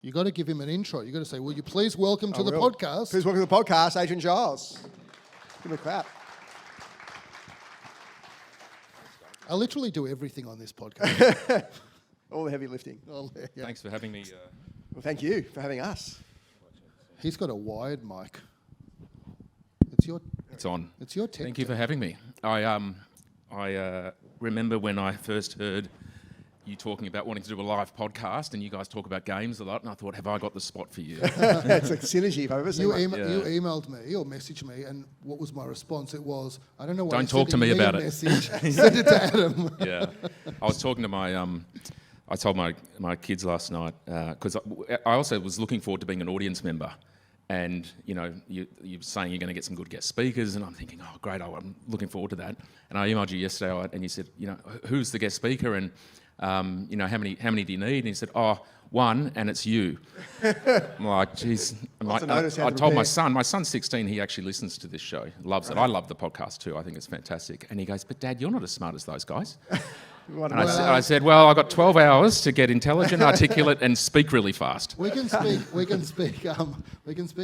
You got to give him an intro. You got to say, "Will you please welcome to the podcast?" Please welcome to the podcast, Adrian Giles. Give him a clap. I literally do everything on this podcast. All the heavy lifting. Yeah. Thanks for having me. Well, thank you for having us. He's got a wired mic. It's on. It's your tech. Thank you for having me. I remember when I first heard you talking about wanting to do a live podcast, and you guys talk about games a lot, and I thought, have I got the spot for you? It's like synergy if I've ever seen You one. emailed me or messaged me, and what was my response? It was, I don't know why. Don't talk to me about it. Send it to Adam. Yeah. I was talking to my... I told my kids last night, because I also was looking forward to being an audience member. And, you know, you're saying you're going to get some good guest speakers, and I'm thinking, oh, great, I'm looking forward to that. And I emailed you yesterday, and you said, you know, who's the guest speaker, and, you know, how many do you need? And he said, oh, one, and it's you. I'm like, geez. I told my son's 16, he actually listens to this show, loves it. I love the podcast too, I think it's fantastic. And he goes, but Dad, you're not as smart as those guys. And I said, well, I got 12 hours to get intelligent, articulate, and speak really fast. We can speak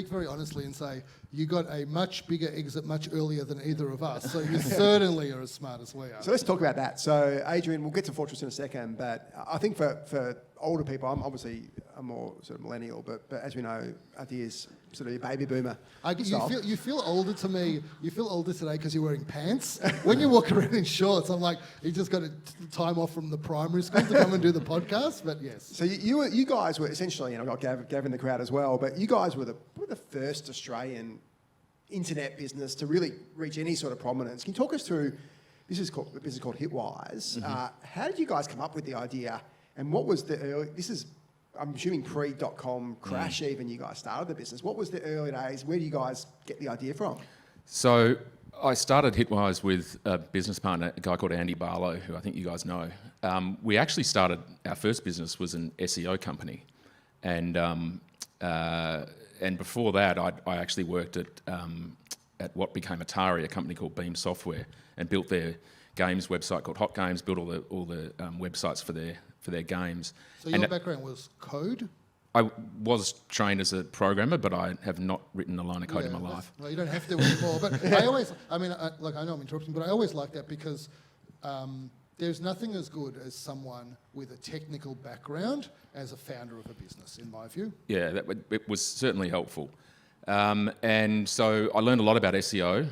very honestly and say you got a much bigger exit much earlier than either of us. So you certainly are as smart as we are. So let's talk about that. So Adrian, we'll get to Fortress in a second, but I think for older people, I'm obviously a more sort of millennial, but as we know, Adir's sort of a baby boomer. You feel older to me. You feel older today because you're wearing pants. When you walk around in shorts, I'm like, you just got time off from the primary school to come and do the podcast. But yes. So you guys were essentially, and I've got Gav in the crowd as well, but you guys were the first Australian internet business to really reach any sort of prominence. Can you talk us through? This is called Hitwise. Mm-hmm. How did you guys come up with the idea? And what was the early? This is, I'm assuming, pre.com crash. Even you guys started the business. What was the early days? Where do you guys get the idea from? So I started Hitwise with a business partner, a guy called Andy Barlow, who I think you guys know. We actually started, our first business was an SEO company, and before that, I actually worked at what became Atari, a company called Beam Software, and built their games website called Hot Games, built all the websites for their games. So your background was code? I was trained as a programmer, but I have not written a line of code in my life. Well, you don't have to anymore. But I know I'm interrupting, but I always like that because there's nothing as good as someone with a technical background as a founder of a business, in my view. Yeah, it was certainly helpful. And so I learned a lot about SEO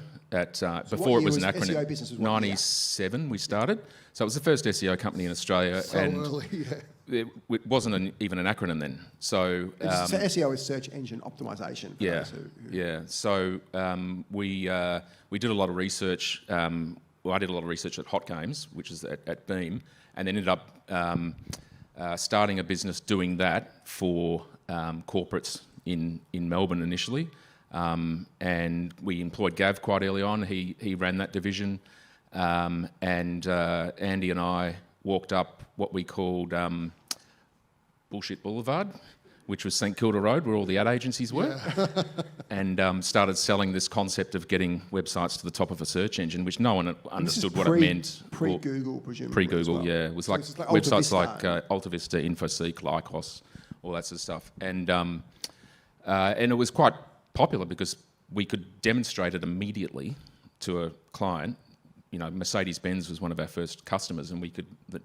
before it was an acronym. SEO business was 97 we started. So it was the first SEO company in Australia. So early, yeah. It wasn't even an acronym then. So SEO is search engine optimization. Yeah. So we did a lot of research. I did a lot of research at Hot Games, which is at Beam, and then ended up starting a business doing that for corporates in Melbourne initially. And we employed Gav quite early on. He ran that division. And Andy and I walked up what we called Bullshit Boulevard, which was St Kilda Road, where all the ad agencies were, and started selling this concept of getting websites to the top of a search engine, which no one understood what it meant. Pre-Google, presumably. Pre-Google, well. yeah. It was like websites like Alta Vista, InfoSeek, Lycos, all that sort of stuff. And it was quite popular because we could demonstrate it immediately to a client. You know, Mercedes-Benz was one of our first customers, and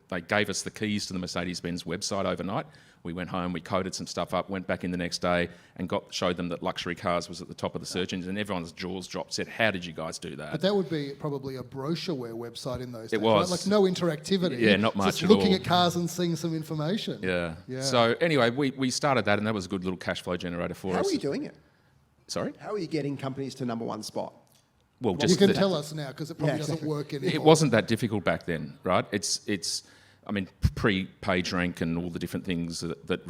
they gave us the keys to the Mercedes-Benz website overnight. We went home, we coded some stuff up, went back in the next day, and showed them that luxury cars was at the top of the search engine, and everyone's jaws dropped. Said, "How did you guys do that?" But that would be probably a brochureware website in those days. It was, right? Like no interactivity. Yeah, not much just at all. Looking at cars and seeing some information. Yeah. So anyway, we started that, and that was a good little cash flow generator for us. How are you doing it? Sorry? How are you getting companies to number one spot? Well, you can tell us now because it probably doesn't work anymore. It wasn't that difficult back then, right? It's pre-PageRank and all the different things that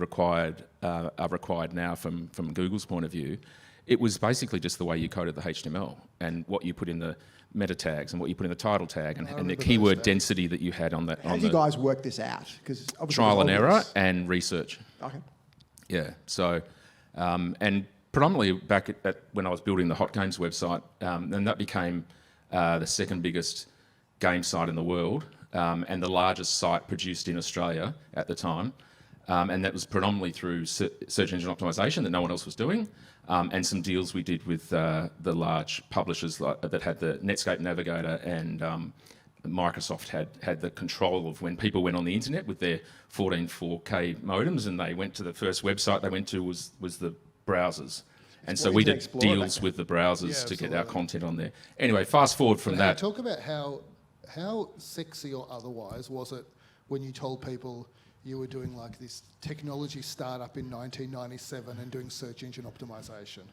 are required now from Google's point of view. It was basically just the way you coded the HTML and what you put in the meta tags and what you put in the title tag and the keyword density that you had on that. How did you guys work this out? Because trial and error and research. Okay. Yeah. So, and predominantly back at when I was building the Hot Games website, and that became the second biggest game site in the world and the largest site produced in Australia at the time. and that was predominantly through search engine optimization that no one else was doing, and some deals we did with the large publishers that had the Netscape Navigator, and Microsoft had the control of when people went on the internet with their 14 4K modems, and they went to the first website they went to was the browsers. And so we did deals with the browsers to get our content on there. Anyway, fast forward from that. Talk about how sexy or otherwise was it when you told people you were doing like this technology startup in 1997 and doing search engine optimization?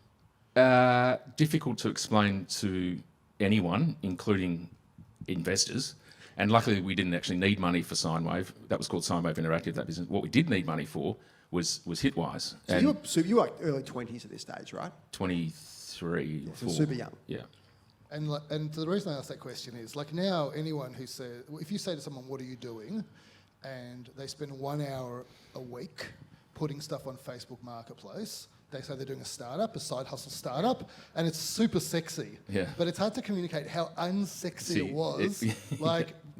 Difficult to explain to anyone, including investors. And luckily we didn't actually need money for Sinewave. That was called Sinewave Interactive, that business. What we did need money for was Hitwise. So you were early 20s at this stage, right? 23 or 4. Super young. Yeah. And the reason I ask that question is, like, now anyone who says, if you say to someone, what are you doing? And they spend 1 hour a week putting stuff on Facebook Marketplace, they say they're doing a startup, a side hustle startup, and it's super sexy. Yeah. But it's hard to communicate how unsexy it was,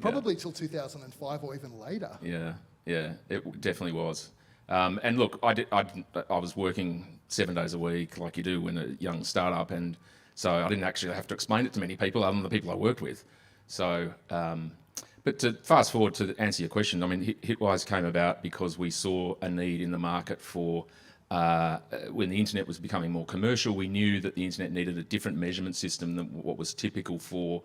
probably till 2005 or even later. Yeah, it definitely was. And look, I was working 7 days a week, like you do when a young startup, and so I didn't actually have to explain it to many people other than the people I worked with. So, but to fast forward to answer your question, I mean, Hitwise came about because we saw a need in the market for, when the internet was becoming more commercial, we knew that the internet needed a different measurement system than what was typical for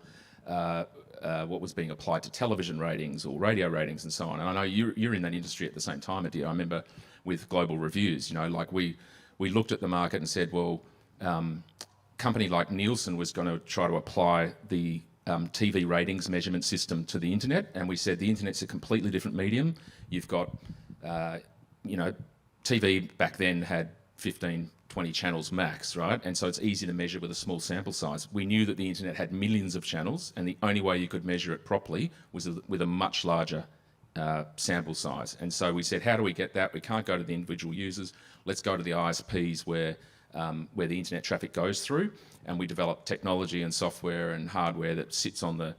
what was being applied to television ratings or radio ratings and so on. And I know you're in that industry at the same time, Adir. I remember with global reviews, like we looked at the market and said, well, company like Nielsen was going to try to apply the TV ratings measurement system to the internet, and we said the internet's a completely different medium. You've got, TV back then had 15, 20 channels max, right? And so it's easy to measure with a small sample size. We knew that the internet had millions of channels, and the only way you could measure it properly was with a much larger sample size. And so we said, how do we get that? We can't go to the individual users. Let's go to the ISPs where the internet traffic goes through, and we developed technology and software and hardware that sits on the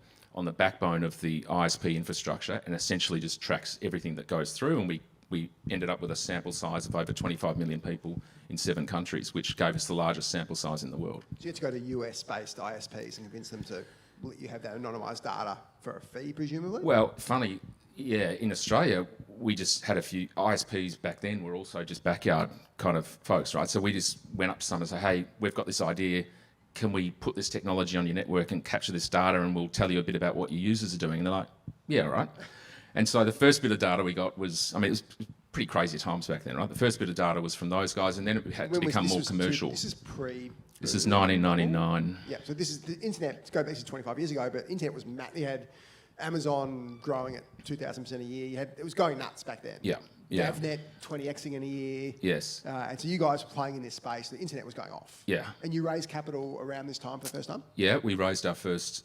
backbone of the ISP infrastructure and essentially just tracks everything that goes through. And we ended up with a sample size of over 25 million people in 7 countries, which gave us the largest sample size in the world. So you had to go to US-based ISPs and convince them to let you have that anonymised data for a fee, presumably? Well, funny, yeah, in Australia, we just had a few ISPs back then were also just backyard kind of folks, right? So we just went up to someone and said, hey, we've got this idea. Can we put this technology on your network and capture this data, and we'll tell you a bit about what your users are doing? And they're like, yeah, right. And so the first bit of data we got was, it was pretty crazy times back then, right? The first bit of data was from those guys, and then it had to become more commercial. This is pre... This is 1999. Yeah, so this is the internet, go back to 25 years ago, but internet was you had Amazon growing at 2,000% a year. It was going nuts back then. Yeah. DavNet 20xing in a year. Yes. And so you guys were playing in this space. The internet was going off. Yeah. And you raised capital around this time for the first time? Yeah, we raised our first,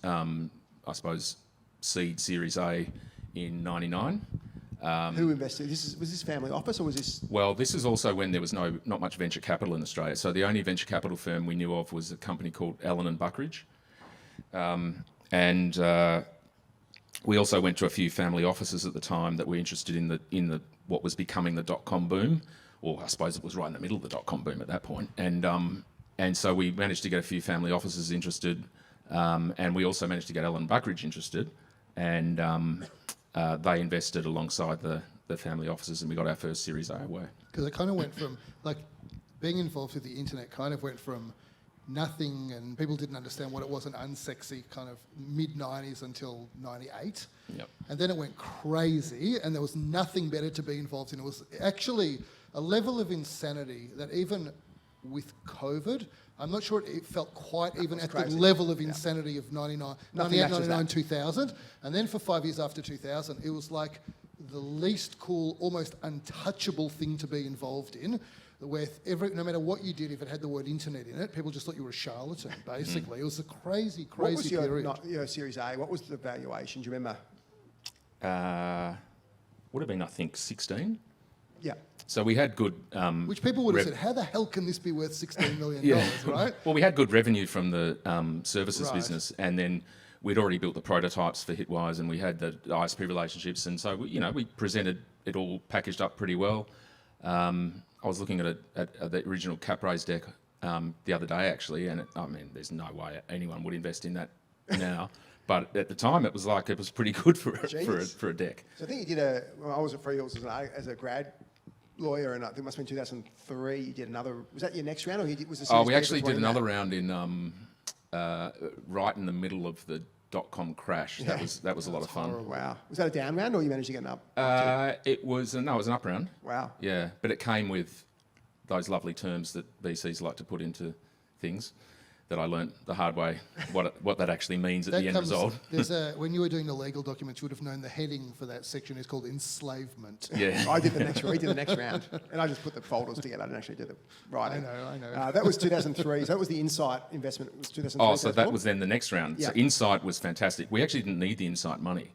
seed Series A in 99. Who invested? Was this family office or was this... Well, this is also when there was not much venture capital in Australia. So the only venture capital firm we knew of was a company called Allen and Buckridge. We also went to a few family offices at the time that were interested in the what was becoming the .com boom, or I suppose it was right in the middle of the .com boom at that point. And so we managed to get a few family offices interested, and we also managed to get Allen and Buckridge interested, and they invested alongside the family offices, and we got our first Series A away. Because it kind of went from, being involved with the internet kind of went from nothing, and people didn't understand what it was, an unsexy kind of mid-90s until 98. Yep. And then it went crazy, and there was nothing better to be involved in. It was actually a level of insanity that even with COVID, I'm not sure it felt quite even at crazy. the level of insanity of 98, 99, 2000. And then for 5 years after 2000, it was like the least cool, almost untouchable thing to be involved in, where no matter what you did, if it had the word internet in it, people just thought you were a charlatan, basically. It was a crazy period. What was your Series A? What was the valuation? Do you remember? Would have been, I think, 16. Yeah. So we had good... Which people would have said, how the hell can this be worth $16 million, right? Well, we had good revenue from the services business, and then we'd already built the prototypes for Hitwise, and we had the ISP relationships, and so we presented it all packaged up pretty well. I was looking at the original cap raise deck the other day actually, and there's no way anyone would invest in that now. But at the time, it was pretty good for a deck. So I think you did I was at Freehills as a grad lawyer, and I think it must have been 2003. You did another. Was that your next round, or was the? We actually did another round in right in the middle of the .com crash. Yeah. That was a lot of fun. Horrible. Wow. Was that a down round, or you managed to get an up? It was an up round. Wow. Yeah, but it came with those lovely terms that VCs like to put into things that I learnt the hard way what that actually means at the end result. When you were doing the legal documents, you would have known the heading for that section is called enslavement. Yeah. I did the next. We did the next round, and I just put the folders together. I didn't actually do the writing. I know. That was 2003. So that was the Insight investment. It was 2003. Oh, so that was then the next round. Yeah. So Insight was fantastic. We actually didn't need the Insight money,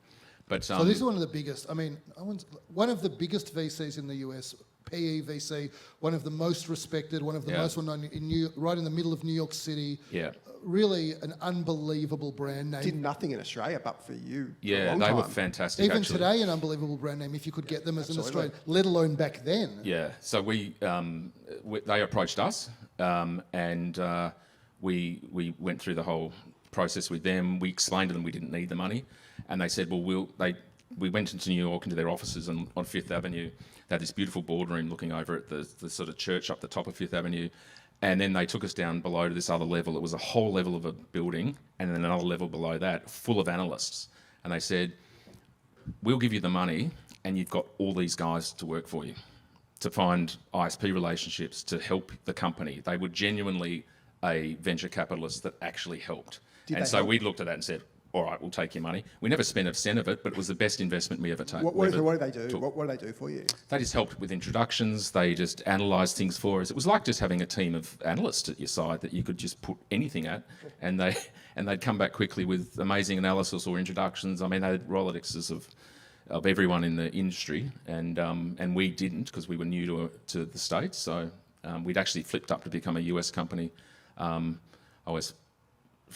but So this is one of the biggest. One of the biggest VCs in the US. PE VC, one of the most respected, one of the most well-known right in the middle of New York City. Yeah. Really an unbelievable brand name. Did nothing in Australia, but for you. Yeah, for a long they time. were fantastic. Even actually. today, an unbelievable brand name if you could get them as absolutely. an Australian, let alone back then. Yeah. So they approached us, and we went through the whole process with them. We explained to them we didn't need the money, and they said, well, we went into New York into their offices on Fifth Avenue. They had this beautiful boardroom looking over at the sort of church up the top of Fifth Avenue. And then they took us down below to this other level. It was a whole level of a building, and then another level below that, full of analysts. And they said, we'll give you the money, and you've got all these guys to work for you, to find ISP relationships, to help the company. They were genuinely a venture capitalist that actually helped. And so we looked at that and said, all right, we'll take your money. We never spent a cent of it, but it was the best investment we ever took. What did they do? What did they do for you? They just helped with introductions. They just analysed things for us. It was like just having a team of analysts at your side that you could just put anything at, and they'd come back quickly with amazing analysis or introductions. I mean, they had Rolodexes of everyone in the industry, and we didn't because we were new to the States. So we'd actually flipped up to become a US company.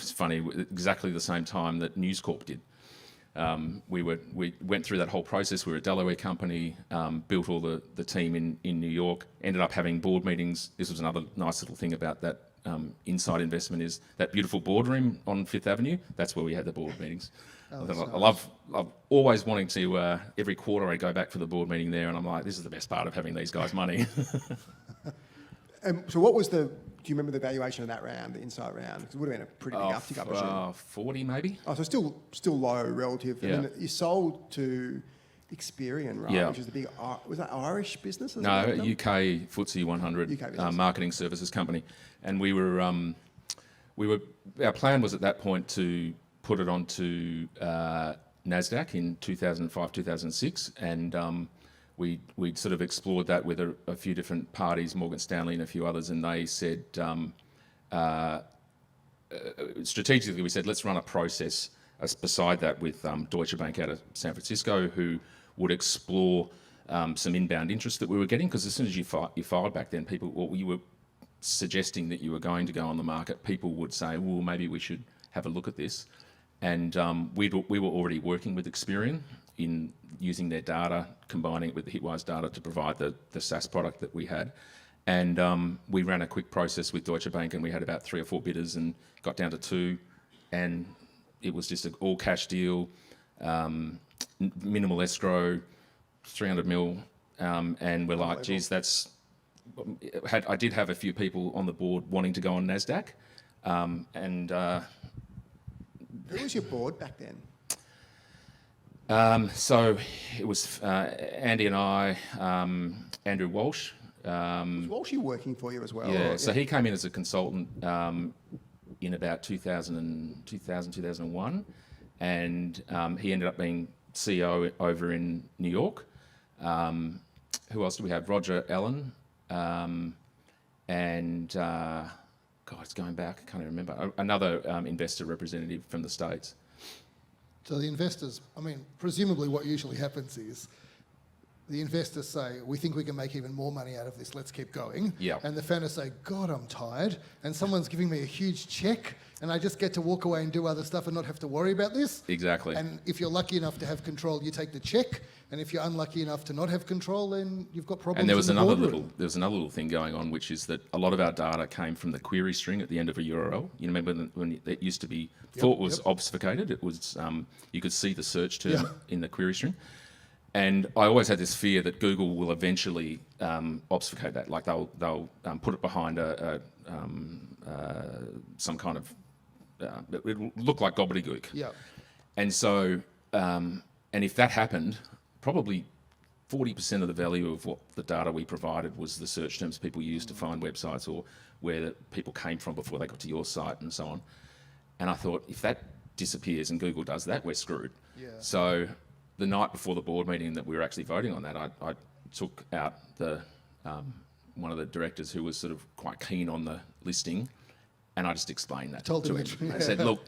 It's funny, exactly the same time that News Corp did. We went through that whole process. We were a Delaware company, built all the team in New York, ended up having board meetings. This was another nice little thing about that inside investment is that beautiful boardroom on Fifth Avenue. That's where we had the board meetings. I love always wanting to, every quarter I go back for the board meeting there, and I'm like, this is the best part of having these guys' money. So what was do you remember the valuation of that round, the Insight round? Because it would have been a pretty big uptick, I presume. 40 maybe. Oh, so still low relative. Yeah. And then you sold to Experian, right? Yeah. Which is the big, was that Irish business? No, UK FTSE 100 marketing services company. And we were, our plan was at that point to put it onto NASDAQ in 2005, 2006. And we sort of explored that with a few different parties, Morgan Stanley and a few others, and they said, strategically, we said, let's run a process beside that with Deutsche Bank out of San Francisco, who would explore some inbound interest that we were getting, because as soon as you filed back then, you were suggesting that you were going to go on the market, people would say, well, maybe we should have a look at this. And we were already working with Experian in using their data, combining it with the Hitwise data to provide the SaaS product that we had. And we ran a quick process with Deutsche Bank, and we had about 3 or 4 bidders and got down to 2. And it was just an all-cash deal, minimal escrow, 300 mil. And we're like, geez, I did have a few people on the board wanting to go on NASDAQ. Who was your board back then? So it was Andy and I, Andrew Walsh. Was Walshy working for you as well? Yeah, so he came in as a consultant in about 2001, and he ended up being CEO over in New York. Who else do we have? Roger Allen, and God, it's going back, I can't even remember. Another investor representative from the States. So the investors, presumably what usually happens is the investors say, we think we can make even more money out of this, let's keep going. Yeah. And the founders say, God, I'm tired, and someone's giving me a huge check, and I just get to walk away and do other stuff and not have to worry about this. Exactly. And if you're lucky enough to have control, you take the check, and if you're unlucky enough to not have control, then you've got problems. And there was in the another boardroom. little thing going on, which is that a lot of our data came from the query string at the end of a URL. You remember when it used to be, before it was obfuscated, it was you could see the search term in the query string. And I always had this fear that Google will eventually obfuscate that, like they'll put it behind some kind of it'll look like gobbledygook. Yeah. And so, and if that happened, probably 40% of the value of what the data we provided was the search terms people used to find websites or where people came from before they got to your site and so on. And I thought, if that disappears and Google does that, we're screwed. Yeah. So the night before the board meeting that we were actually voting on that, I took out the one of the directors who was sort of quite keen on the listing, and I just explained that Told to him him. it. I said, look,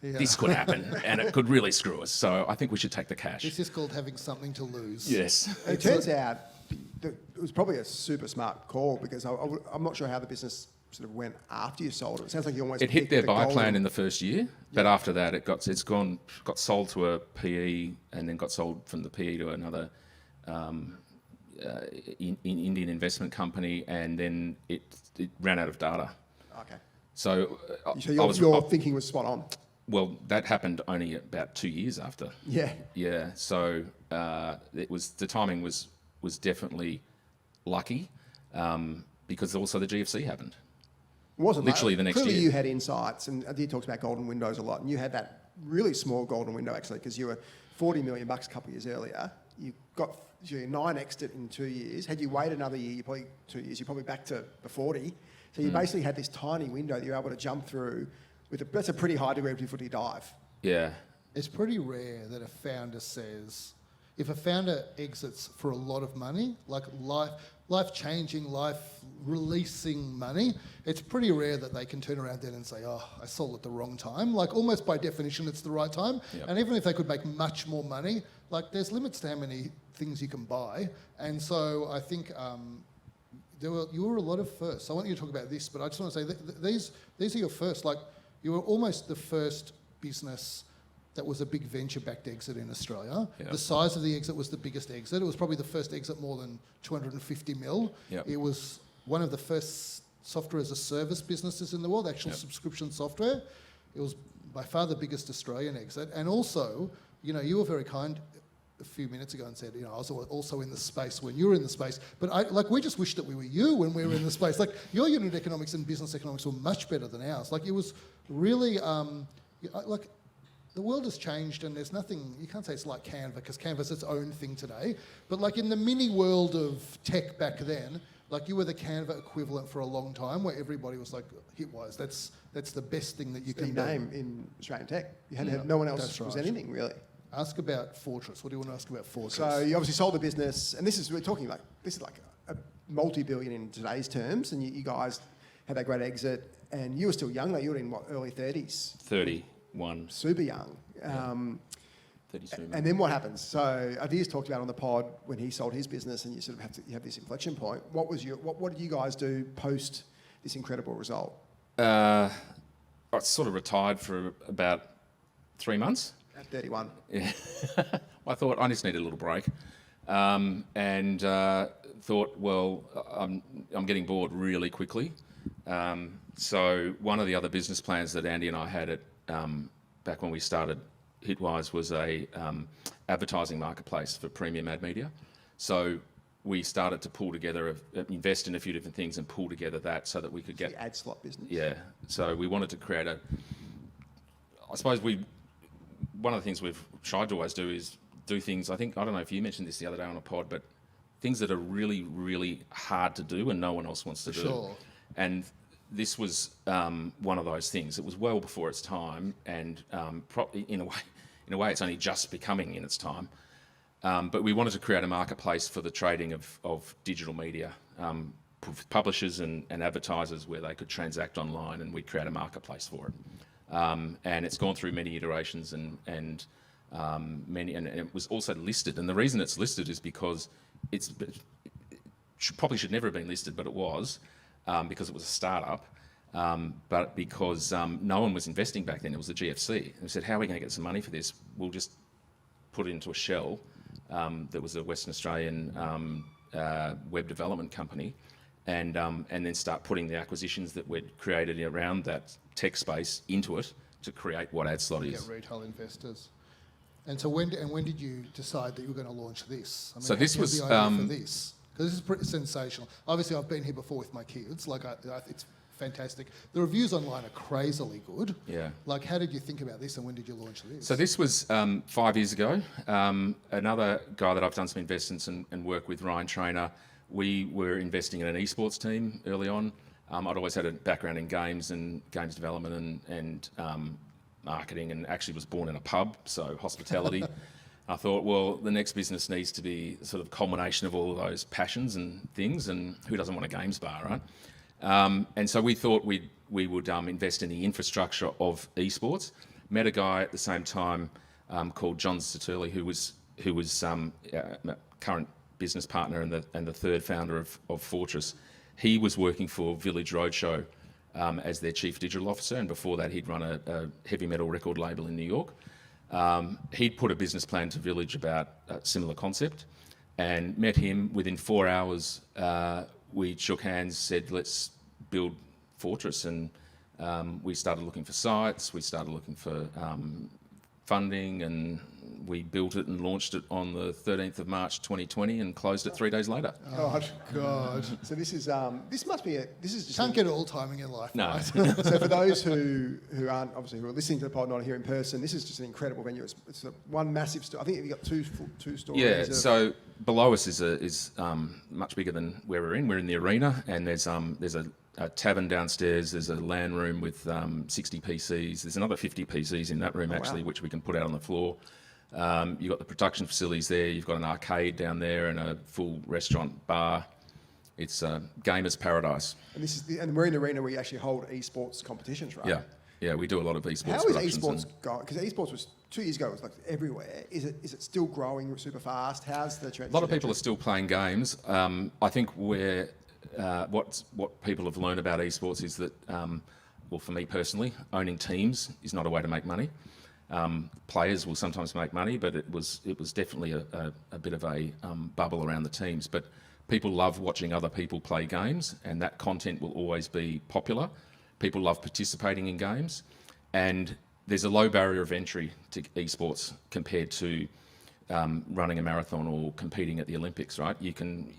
this could happen, and it could really screw us. So I think we should take the cash. This is called having something to lose. Yes. It turns out that it was probably a super smart call because I'm not sure how the business sort of went after you sold it. It sounds like you almost It hit picked their the buy golden- plan in the first year, but after that got sold to a PE and then got sold from the PE to another Indian investment company, and then it ran out of data. Okay. So, So your thinking was spot on. well, that happened only about 2 years after. Yeah. Yeah. So the timing was definitely lucky because also the GFC happened. It wasn't Literally like, the next clearly year. you had insights, and Adir talks about golden windows a lot, and you had that really small golden window actually because you were $40 million a couple of years earlier. You got your 9x'd it in 2 years. Had you waited another year, you're probably back to the 40. So you basically had this tiny window that you're able to jump through that's a pretty high degree of difficulty dive. Yeah. It's pretty rare that a founder says, if a founder exits for a lot of money, like life-changing, life-releasing money, it's pretty rare that they can turn around then and say, oh, I sold at the wrong time. Like almost by definition, it's the right time. Yep. And even if they could make much more money, like there's limits to how many things you can buy. And so I think you were a lot of firsts. I want you to talk about this, but I just want to say that these are your first. Like you were almost the first business that was a big venture-backed exit in Australia. Yep. The size of the exit was the biggest exit. It was probably the first exit more than 250 mil. Yep. It was one of the first software as a service businesses in the world, actual subscription software. It was by far the biggest Australian exit. And also, you were very kind a few minutes ago and said, I was also in the space when you were in the space. But we just wish that we were you when we were in the space. Like your unit economics and business economics were much better than ours. Like it was really, the world has changed and there's nothing, you can't say it's like Canva because Canva's its own thing today. But like in the mini world of tech back then, like you were the Canva equivalent for a long time where everybody was like, Hitwise, that's the best thing that you can do. name in Australian tech. You had to have, no one else was anything really. Ask about Fortress. What do you want to ask about Fortress? So you obviously sold the business, and this is like a multi-billion in today's terms, and you guys had that great exit, and you were still young, like you were in early 30s? 31. Super young. 32. And then what happens? So Adir's talked about on the pod when he sold his business, and you sort of you have this inflection point. What did you guys do post this incredible result? I sort of retired for about 3 months. At 31. Yeah. I thought I just needed a little break, and thought, well, I'm getting bored really quickly. So one of the other business plans that Andy and I had at back when we started Hitwise was a advertising marketplace for premium ad media. So we started to pull together, invest in a few different things, and pull together that so that we could get The ad slot business. Yeah. So we wanted to create one of the things we've tried to always do is do things, I don't know if you mentioned this the other day on a pod, but things that are really, really hard to do and no one else wants to do. Sure. And this was one of those things. It was well before its time, and in a way it's only just becoming in its time. But we wanted to create a marketplace for the trading of digital media, publishers and advertisers where they could transact online, and we'd create a marketplace for it. And it's gone through many iterations and it was also listed. And the reason it's listed is because probably should never have been listed, but it was because it was a startup. But because no one was investing back then, it was the GFC. And we said, how are we going to get some money for this? We'll just put it into a shell that was a Western Australian web development company, and then start putting the acquisitions that we'd created around that tech space into it to create what AdSlot is. Get retail investors. And so when did you decide that you were going to launch this? I mean, So this how was the idea for this, because this is pretty sensational. Obviously, I've been here before with my kids. Like, it's fantastic. The reviews online are crazily good. Yeah. Like, how did you think about this, and when did you launch this? So this was 5 years ago. Another guy that I've done some investments and work with, Ryan Trainer, we were investing in an esports team early on. I'd always had a background in games and games development and marketing, and actually was born in a pub, so hospitality. I thought, well, the next business needs to be sort of culmination of all of those passions and things, and who doesn't want a games bar, right? And so we thought we would invest in the infrastructure of esports. Met a guy at the same time called John Saturli, who was current business partner and the third founder of Fortress. He was working for Village Roadshow as their chief digital officer, and before that he'd run a heavy metal record label in New York. He'd put a business plan to Village about a similar concept, and met him. Within 4 hours, we shook hands, said, let's build Fortress, and we started looking for sites, we started looking for funding, and we built it and launched it on the 13th of March 2020 and closed it 3 days later. God. So this is just Can't get all timing in life. No. Right? So for those who aren't obviously who are listening to the pod, not here in person, this is just an incredible venue. It's one massive store. I think you've got two stories. Yeah, so below us is much bigger than where we're in. We're in the arena, and there's a tavern downstairs. There's a LAN room with 60 PCs. There's another 50 PCs in that room actually, which we can put out on the floor. You've got the production facilities there. You've got an arcade down there and a full restaurant bar. It's a gamer's paradise. And we're in the arena where you actually hold esports competitions, right? Yeah, we do a lot of esports. How is productions esports going? Because esports was 2 years ago. It was like everywhere. Is it still growing super fast? How's the trend? A lot of people are still playing games. I think what people have learned about esports is that, well, for me personally, owning teams is not a way to make money. Players will sometimes make money, but it was definitely a bit of a bubble around the teams. But people love watching other people play games, and that content will always be popular. People love participating in games, and there's a low barrier of entry to esports compared to running a marathon or competing at the Olympics, right? You can,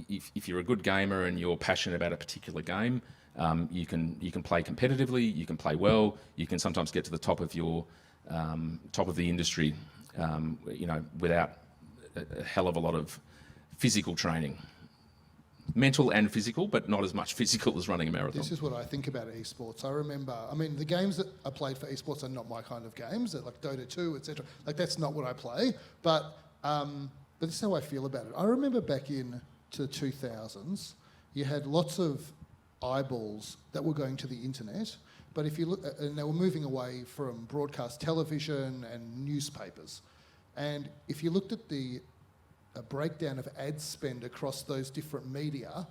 if you're a good gamer and you're passionate about a particular game, you can play competitively, you can play well, you can sometimes get to the top of your top of the industry, without a hell of a lot of physical training. Mental and physical, but not as much physical as running a marathon. This is what I think about esports. I remember, the games that I played for esports are not my kind of games. They're like Dota 2, etc. Like, that's not what I play. But this is how I feel about it. I remember back in to the 2000s, you had lots of eyeballs that were going to the internet. But if you look, and they were moving away from broadcast television and newspapers. And if you looked at a breakdown of ad spend across those different media,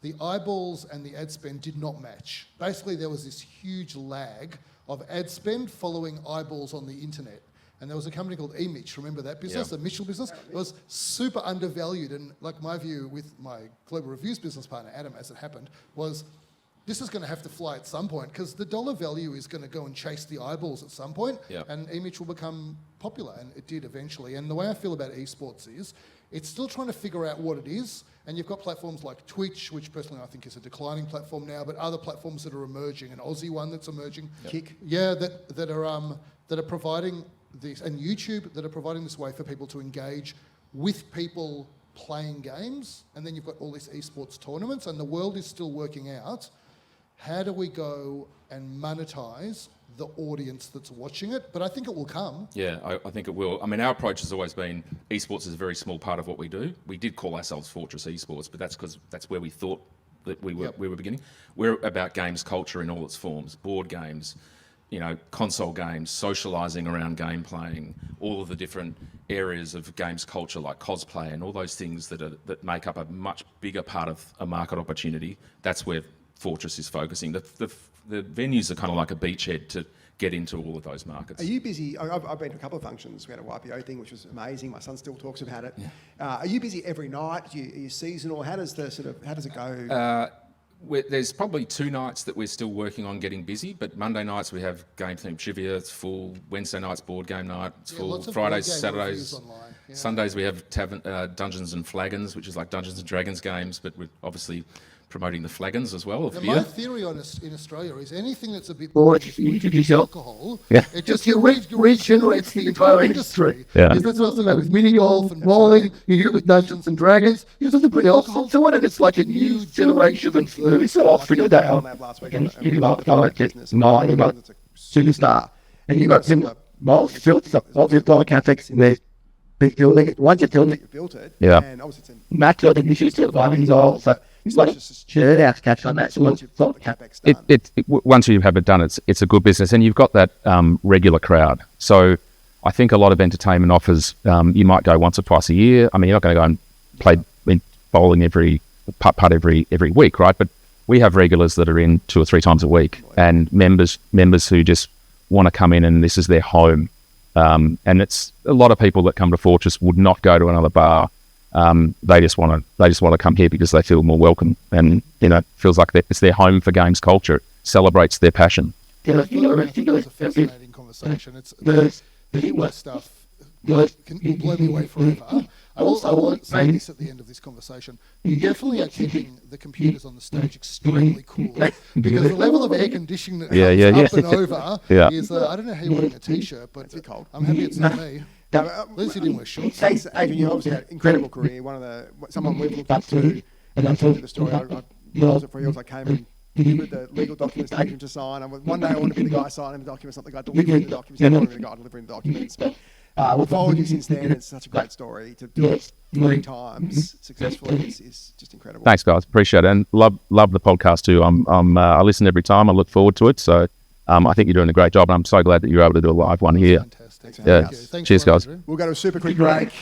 the eyeballs and the ad spend did not match. Basically, there was this huge lag of ad spend following eyeballs on the internet. And there was a company called eMitch, remember that business, the Mitchell business? It was super undervalued, and like my view with my global reviews business partner, Adam, as it happened, was this is going to have to fly at some point, because the dollar value is going to go and chase the eyeballs at some point, and eMitch will become popular, and it did eventually. And the way I feel about esports is it's still trying to figure out what it is, and you've got platforms like Twitch, which personally I think is a declining platform now, but other platforms that are emerging, an Aussie one that's emerging, Kick, that are providing this, and YouTube, that are providing this way for people to engage with people playing games. And then you've got all these esports tournaments, and the world is still working out how do we go and monetize the audience that's watching it. But I think it will come. Yeah, I think it will. Our approach has always been esports is a very small part of what we do. We did call ourselves Fortress Esports, but that's because that's where we thought that we were beginning. We're about games culture in all its forms: board games, console games, socialising around game playing, all of the different areas of games culture like cosplay and all those things that make up a much bigger part of a market opportunity. That's where Fortress is focusing. The venues are kind of like a beachhead to get into all of those markets. Are you busy? I've been to a couple of functions. We had a YPO thing, which was amazing. My son still talks about it. Yeah. Are you busy every night? Are you seasonal? How does it go? There's probably 2 nights that we're still working on getting busy, but Monday nights we have game-themed trivia, it's full. Wednesday nights board game night, it's full. Lots of Fridays, board game Saturdays, reviews online. Yeah. Sundays we have Dungeons and Flagons, which is like Dungeons and Dragons games, but we're obviously promoting the flagons as well. Now, my theory in Australia is anything that's a bit more alcohol, it just regenerates the entire industry. Yeah. Is that's also with mini golf and bowling, you do it with Dungeons and Dragons, you just put alcohol to it, and it's like a new generation of food. It's off in a day. And you got superstar. And you got some multi-filters, multi-dollar catholics in there. Big building, once you build it, and obviously it's Matt got the issues to $5 so it's like shirt out to catch on that. So once you've got the capex done, once you have it done, it's a good business, and you've got that regular crowd. So I think a lot of entertainment offers, you might go once or twice a year. I mean, you're not going to go and play bowling putt every week, right? But we have regulars that are in 2 or 3 times a week, and members who just want to come in and this is their home. And it's a lot of people that come to Fortress would not go to another bar. They just want to come here because they feel more welcome, and feels like it's their home for games culture. It celebrates their passion. it's a fascinating conversation. It's the heat stuff can blow me away forever. I want to say this at the end of this conversation. You definitely are keeping the computers on the stage extremely cool, because the level of air conditioning that comes up and over is, I don't know how you're wearing a t-shirt, but I'm happy it's not me. At least you didn't wear shorts. Thanks, Adrian. You obviously had an incredible career. Someone we've looked up to, and I told you the story. I was it for years. I came and delivered the legal documents to Adrian to sign. One day I want to be the guy signing the documents, not the guy delivering the documents. I want to be the guy delivering the documents. But we've followed you since then. It's such a great story. To do it 3 times successfully is just incredible. Thanks, guys. Appreciate it, and love the podcast too. I listen every time. I look forward to it. So I think you're doing a great job, and I'm so glad that you're able to do a live one here. Fantastic. Yeah. Thanks Cheers, guys. Andrew. We'll go to a super quick break.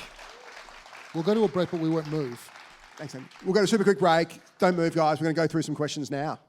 We'll go to a break, but we won't move. Thanks, Andrew. We'll go to a super quick break. Don't move, guys. We're going to go through some questions now.